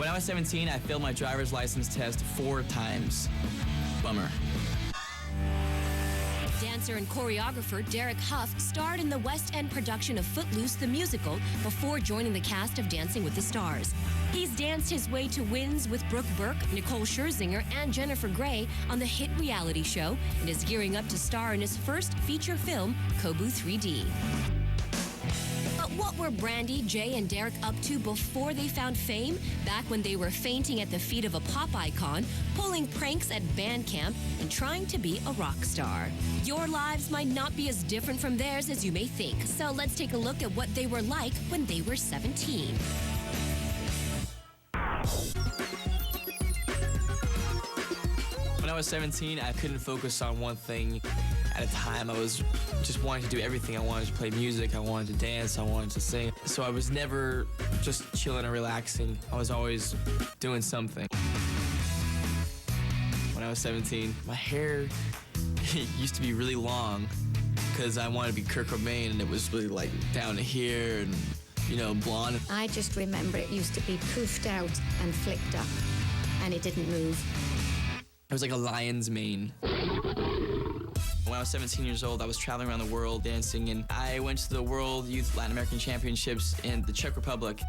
When I was 17, I failed my driver's license test 4 times. Bummer. Dancer and choreographer Derek Huff starred in the West End production of Footloose the musical before joining the cast of Dancing with the Stars. He's danced his way to wins with Brooke Burke, Nicole Scherzinger, and Jennifer Grey on the hit reality show and is gearing up to star in his first feature film, Kobu 3D. But what were Brandy, Jay, and Derek up to before they found fame? Back when they were fainting at the feet of a pop icon, pulling pranks at band camp, and trying to be a rock star. Your lives might not be as different from theirs as you may think, so let's take a look at what they were like when they were 17. When I was 17, I couldn't focus on one thing at a time. I was just wanting to do everything. I wanted to play music, I wanted to dance, I wanted to sing. So I was never just chilling and relaxing. I was always doing something. When I was 17, my hair used to be really long because I wanted to be Kurt Cobain, and it was really like down to here and, you know, blonde. I just remember it used to be poofed out and flicked up, and it didn't move. It was like a lion's mane. When I was 17 years old, I was traveling around the world dancing, and I went to the World Youth Latin American Championships in the Czech Republic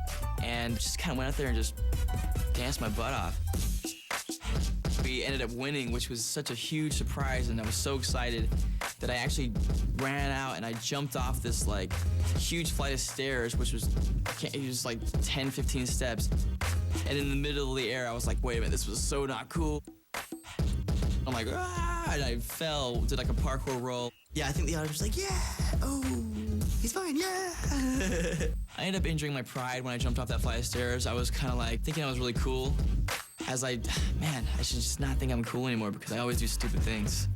and just kind of went out there and just danced my butt off. We ended up winning, which was such a huge surprise, and I was so excited that I actually ran out and I jumped off this like huge flight of stairs, which was like 10, 15 steps. And in the middle of the air, I was like, wait a minute, this was so not cool. I'm like, ah, and I fell, did like a parkour roll. Yeah, I think the audience was like, yeah, oh, he's fine, yeah. I ended up injuring my pride when I jumped off that flight of stairs. I was kind of like thinking I was really cool. Man, I should just not think I'm cool anymore because I always do stupid things.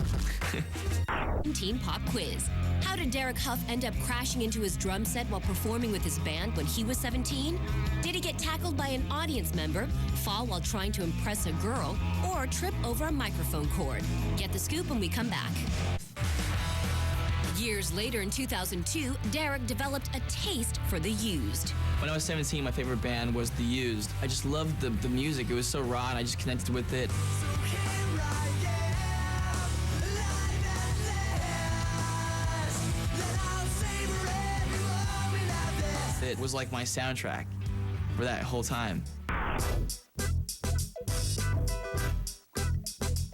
Teen Pop Quiz. How did Derek Huff end up crashing into his drum set while performing with his band when he was 17? Did he get tackled by an audience member, fall while trying to impress a girl, or trip over a microphone cord? Get the scoop when we come back. Years later, in 2002, Derek developed a taste for The Used. When I was 17, my favorite band was The Used. I just loved the music. It was so raw, and I just connected with it. It was like my soundtrack for that whole time.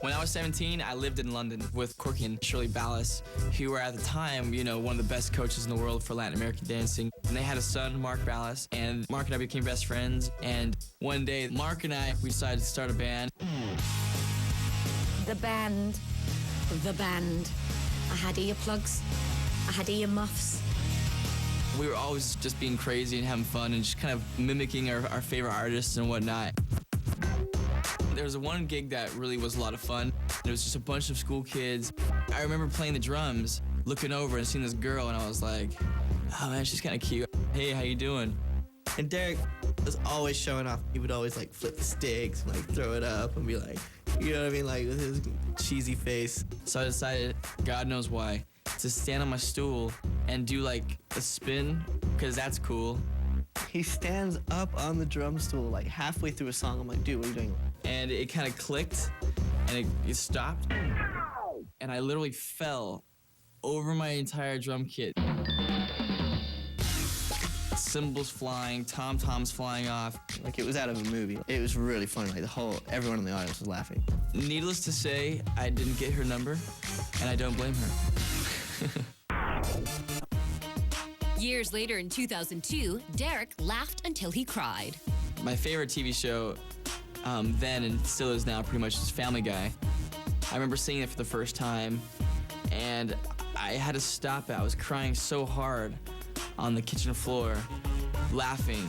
When I was 17, I lived in London with Corky and Shirley Ballas, who were at the time, you know, one of the best coaches in the world for Latin American dancing. And they had a son, Mark Ballas, and Mark and I became best friends. And one day, Mark and we decided to start a band. The band. I had earplugs, I had earmuffs. We were always just being crazy and having fun and just kind of mimicking our favorite artists and whatnot. There was one gig that really was a lot of fun. It was just a bunch of school kids. I remember playing the drums, looking over and seeing this girl, and I was like, oh man, she's kind of cute. Hey, how you doing? And Derek was always showing off. He would always like flip the sticks, and, like throw it up and be like, you know what I mean, like with his cheesy face. So I decided, God knows why, to stand on my stool and do like a spin, because that's cool. He stands up on the drum stool like halfway through a song. I'm like, dude, what are you doing? And it kind of clicked, and it stopped, and I literally fell over my entire drum kit. Cymbals flying, tom-toms flying off. Like it was out of a movie. It was really funny. Like everyone in the audience was laughing. Needless to say, I didn't get her number, and I don't blame her. Years later, in 2002, Derek laughed until he cried. My favorite TV show then and still is now pretty much is Family Guy. I remember seeing it for the first time, and I had to stop it. I was crying so hard on the kitchen floor, laughing.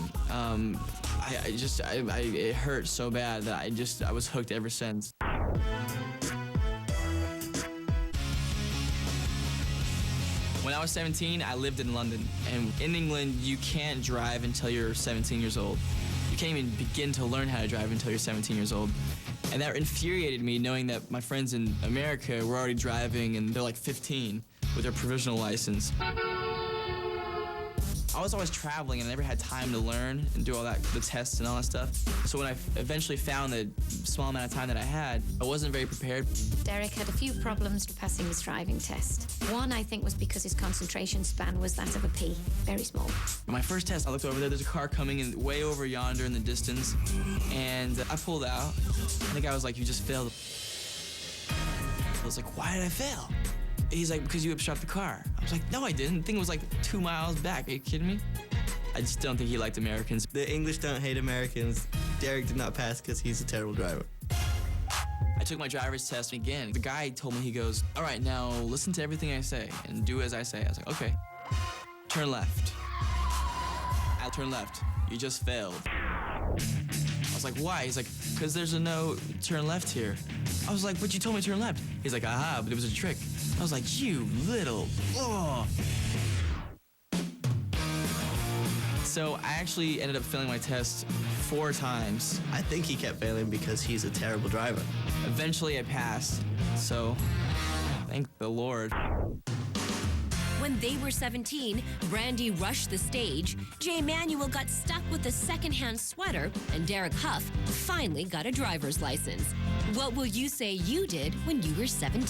It hurt so bad that I was hooked ever since. When I was 17, I lived in London. And in England, you can't drive until you're 17 years old. You can't even begin to learn how to drive until you're 17 years old. And that infuriated me, knowing that my friends in America were already driving and they're like 15 with their provisional license. I was always traveling and I never had time to learn and do all that, the tests and all that stuff. So when I eventually found the small amount of time that I had, I wasn't very prepared. Derek had a few problems passing his driving test. One, I think, was because his concentration span was that of a pea, very small. My first test, I looked over there's a car coming in way over yonder in the distance, and I pulled out, and the guy was like, "You just failed." I was like, "Why did I fail?" He's like, "Because you obstructed the car." I was like, "No, I didn't. The thing was like 2 miles back. Are you kidding me?" I just don't think he liked Americans. The English don't hate Americans. Derek did not pass because he's a terrible driver. I took my driver's test again. The guy told me, he goes, "All right, now listen to everything I say and do as I say." I was like, "Okay." Turn left. I'll turn left. You just failed. I was like, "Why?" He's like, "Because there's a no turn left here." I was like, "But you told me to turn left." He's like, "Aha, but it was a trick." I was like, "You little, oh." So I actually ended up failing my test 4 times. I think he kept failing because he's a terrible driver. Eventually I passed, so thank the Lord. When they were 17, Brandy rushed the stage, Jay Manuel got stuck with a secondhand sweater, and Derek Huff finally got a driver's license. What will you say you did when you were 17?